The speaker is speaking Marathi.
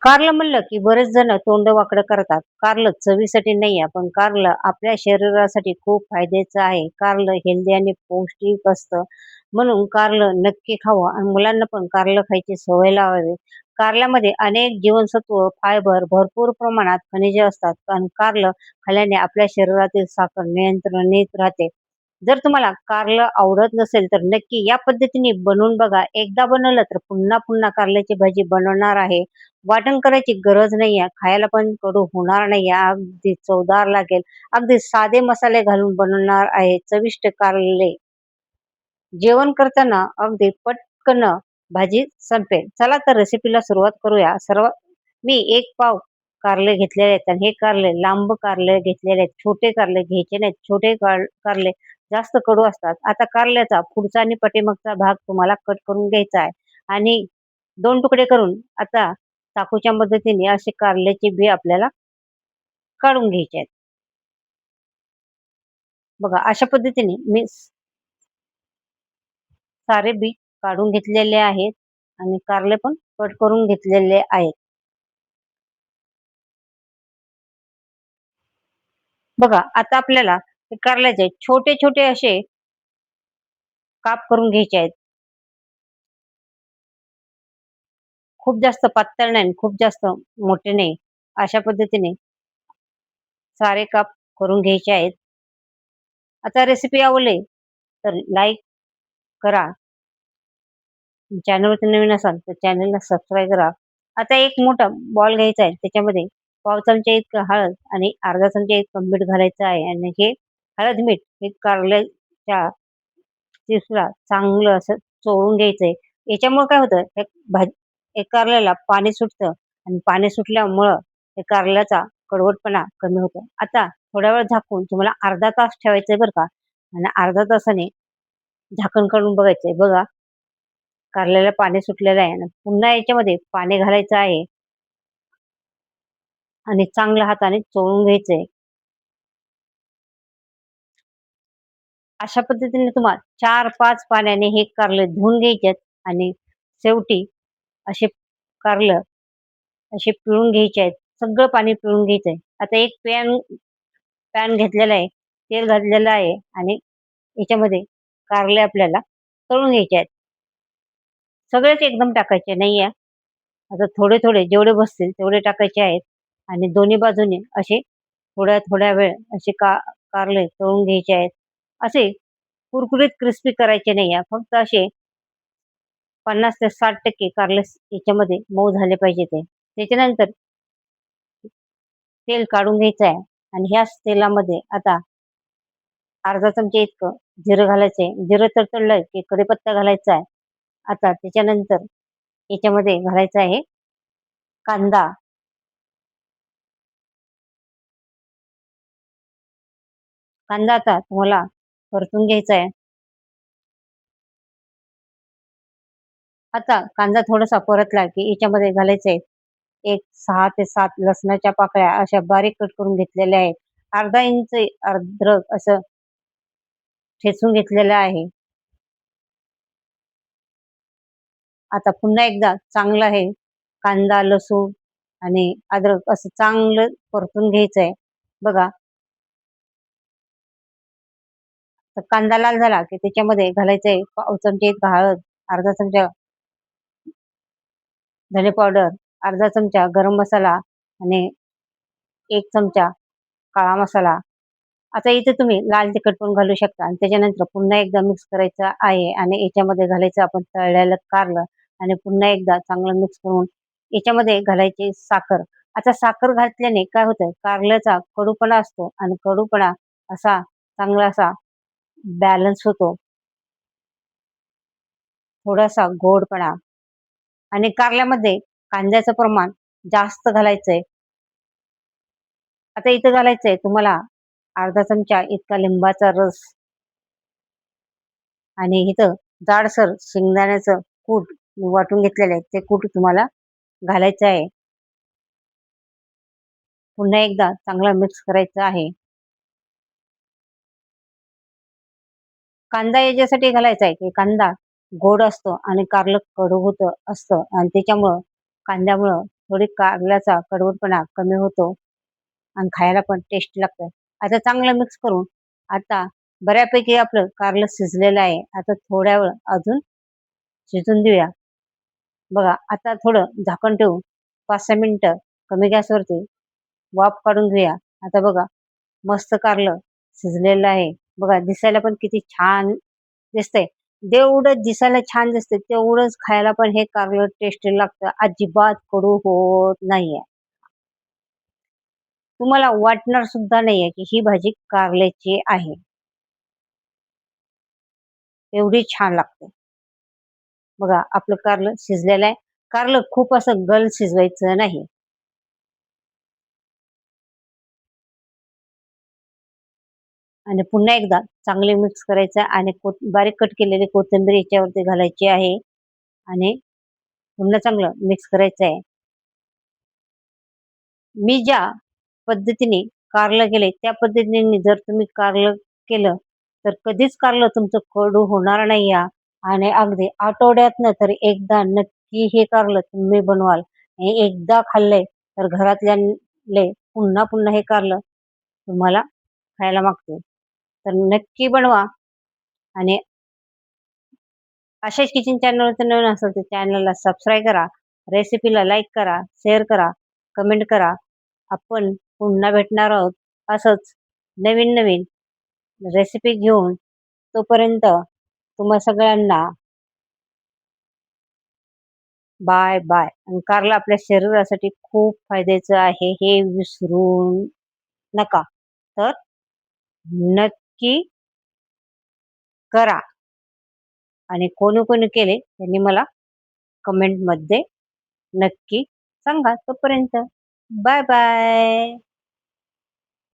कारलं म्हणलं की बरेच जण तोंड वाकडं करतात. कारलं चवीसाठी नाही आहे, पण कारलं आपल्या शरीरासाठी खूप फायद्याचं आहे. कारलं हेल्दी आणि पौष्टिक असतं. म्हणून कारलं नक्की खावं आणि मुलांना पण कारलं खायची सवय लावावी. कारल्यामध्ये अनेक जीवनसत्व, फायबर, भरपूर प्रमाणात खनिजे असतात आणि कारलं खाल्ल्याने आपल्या शरीरातील साखर नियंत्रणात राहते. जर तुम्हाला कारलं आवडत नसेल, तर नक्की या पद्धतीने बनवून बघा. एकदा बनवलं तर पुन्हा-पुन्हा कारल्याची भाजी बनवणार आहे. वाटण करायची गरज नाहीये. खायला पण कडू होणार नाहीये. अगदी चवदार लागेल. अगदी साधे मसाले घालून बनवणार आहे चविष्ट कारले. जेवण करताना अगदी पटकन भाजी संपेल. चला तर रेसिपीला सुरुवात करूया. मी 1 पाव कारले घेतलेले आहेत आणि हे कारले लांब कारले घेतलेले आहेत. छोटे कारले घ्यायचे नाहीत. छोटे कारले जास्त कडू असतात. आता कारल्याचा पुढचा आणि पाठीमागचा भाग तुम्हाला कट करून घ्यायचा आहे आणि 2 तुकडे करून आता चाकूच्या मदतीने असे कारल्याचे बी आपल्याला काढून घ्यायचे आहेत. बघा अशा पद्धतीने मी सारे बी काढून घेतलेले आहेत आणि कारले पण कट करून घेतलेले आहेत. बघा आता आपल्याला ते कारल्याचे छोटे-छोटे असे काप करून घ्यायचे आहेत. खूप जास्त पातळ नाही आणि खूप जास्त मोठे नाही. अशा पद्धतीने सारे काप करून घ्यायचे आहेत. आता रेसिपी आवडली तर लाईक करा. चॅनलवरती नवीन असाल तर चॅनलला सबस्क्राईब करा. आता एक मोठा बॉल घ्यायचा आहे. त्याच्यामध्ये पाव चमचा इतकं हळद आणि अर्धा चमचा इतकं मीठ घालायचं आहे आणि हे हळद, मीठ हे कारल्याच्या चिप्सला चांगलं असं चोळून घ्यायचंय. याच्यामुळं काय होतं, एक कारल्याला पाणी सुटतं आणि पाणी सुटल्यामुळं त्या कारल्याचा कडवटपणा कमी होतो. आता थोड्या वेळ झाकून तुम्हाला अर्धा तास ठेवायचंय बरं का आणि अर्ध्या तासाने झाकण काढून बघायचंय. बघा कारल्याला पाणी सुटलेलं आहे आणि पुन्हा याच्यामध्ये पाणी घालायचं आहे आणि चांगल्या हाताने चोळून घ्यायचंय. अशा पद्धतीने तुम्हाला 4-5 पाण्याने हे कारले धुवून घ्यायचेत आणि शेवटी असे कारलं असे पिळून घ्यायचे आहेत. सगळं पाणी पिळून घ्यायचंय. आता एक पॅन घेतलेला आहे, तेल घातलेलं आहे आणि याच्यामध्ये कारले आपल्याला तळून घ्यायचे आहेत. सगळेच एकदम टाकायचे नाहीये. आता थोडे-थोडे जेवढे बसतील तेवढे टाकायचे आहेत आणि दोन्ही बाजूने असे थोड्या-थोड्या वेळ असे कारले तळून घ्यायचे आहेत. असे कुरकुरीत क्रिस्पी करायचे नाहीये. फक्त असे 50 ते 60% कारले याच्यामध्ये मऊ झाले पाहिजे ते. त्याच्यानंतर तेल काढून घ्यायचं आहे आणि ह्याच तेलामध्ये आता अर्धा चमचा इतकं जिरं घालायचंय. जिरं तडतडलं की कढीपत्ता घालायचा आहे. आता त्याच्यानंतर याच्यामध्ये घालायचा आहे कांदा. कांदा आता तुम्हाला परतून घ्यायचा आहे. आता कांदा थोडासा परतला की याच्यामध्ये घालायचं आहे एक 6 ते 7 लसणाच्या पाकळ्या अशा बारीक कट करून घेतलेल्या आहेत. अर्धा इंच अद्रक असं ठेचून घेतलेलं आहे. आता पुन्हा एकदा चांगलं हे कांदा, लसूण आणि अद्रक असं चांगलं परतून घ्यायचंय. बघा, तर कांदा लाल झाला की त्याच्यामध्ये घालायचंय पाव चमचा इतका हळद, अर्धा चमचा धने पावडर, अर्धा चमचा गरम मसाला आणि 1 चमचा काळा मसाला. आता इथे तुम्ही लाल तिखट पण घालू शकता आणि त्याच्यानंतर पुन्हा एकदा मिक्स करायचं आहे आणि याच्यामध्ये घालायचं आपण तळलेलं कारलं आणि पुन्हा एकदा चांगलं मिक्स करून याच्यामध्ये घालायची साखर. आता साखर घातल्याने काय होतं, कारल्याचा कडूपणा असतो आणि कडूपणा असा चांगला असा बॅलन्स होतो. थोडासा गोडपणा आणि कारल्यामध्ये कांद्याचं प्रमाण जास्त घालायचंय. आता इथं घालायचंय तुम्हाला अर्धा चमचा इतका लिंबाचा रस आणि इथं जाडसर शेंगदाण्याचं कूट मी वाटून घेतलेलं आहे. ते कूट तुम्हाला घालायचं आहे. पुन्हा एकदा चांगला मिक्स करायचं आहे. कांदा याच्यासाठी घालायचा आहे, की कांदा गोड असतो आणि कारलं कडू असतं आणि त्याच्यामुळं कांद्यामुळं थोडी कारल्याचा कडवटपणा कमी होतो आणि खायला पण टेस्टी लागतं. आता चांगलं मिक्स करून आता बऱ्यापैकी आपलं कारलं शिजलेलं आहे. आता थोड्या वेळ अजून शिजून देऊया. बघा आता थोडं झाकण ठेवून 5-6 मिनिटं कमी गॅसवरती वाफ काढून घेऊया. आता बघा मस्त कारलं शिजलेलं आहे. बघा दिसायला पण किती छान दिसतंय. जेवढं दिसायला छान दिसतंय तेवढंच खायला पण हे कारलं टेस्टी लागतं. अजिबात कडू होत नाहीये. तुम्हाला वाटणार सुद्धा नाहीये, की ही भाजी कारल्याची आहे. एवढी छान लागते. बघा आपलं कारलं शिजलेलं आहे. कारलं खूप असं शिजवायचं नाही. आणि पुन्हा एकदा चांगले मिक्स करायचं आणि बारीक कट केलेली कोथिंबीर याच्यावरती घालायची आहे आणि पुन्हा चांगलं मिक्स करायचं आहे. मी ज्या पद्धतीने कारलं केलंय त्या पद्धतीने जर तुम्ही कारलं केलं, तर कधीच कारलं तुमचं कडू होणार नाही हां. आणि अगदी आठवड्यातनं तर एकदा नक्की हे कारलं तुम्ही बनवाल. आणि एकदा खाल्लंय तर घरातल्याले पुन्हा-पुन्हा हे कारलं तुम्हाला खायला मागतील. तर नक्की बनवा आणि अशाच किचन चॅनलवरती नवीन असाल तर चॅनलला सबस्क्राईब करा, रेसिपीला लाईक करा, शेअर करा, कमेंट करा. आपण पुन्हा भेटणार आहोत असंच नवीन-नवीन रेसिपी घेऊन. तोपर्यंत तुम्हा सगळ्यांना बाय, बाय. आणि कारलं आपल्या शरीरासाठी खूप फायद्याचं आहे हे विसरू नका. तर नक्की करा आणि कोणी-कोणी केले त्यांनी मला कमेंटमध्ये नक्की सांगा. तोपर्यंत बाय बाय.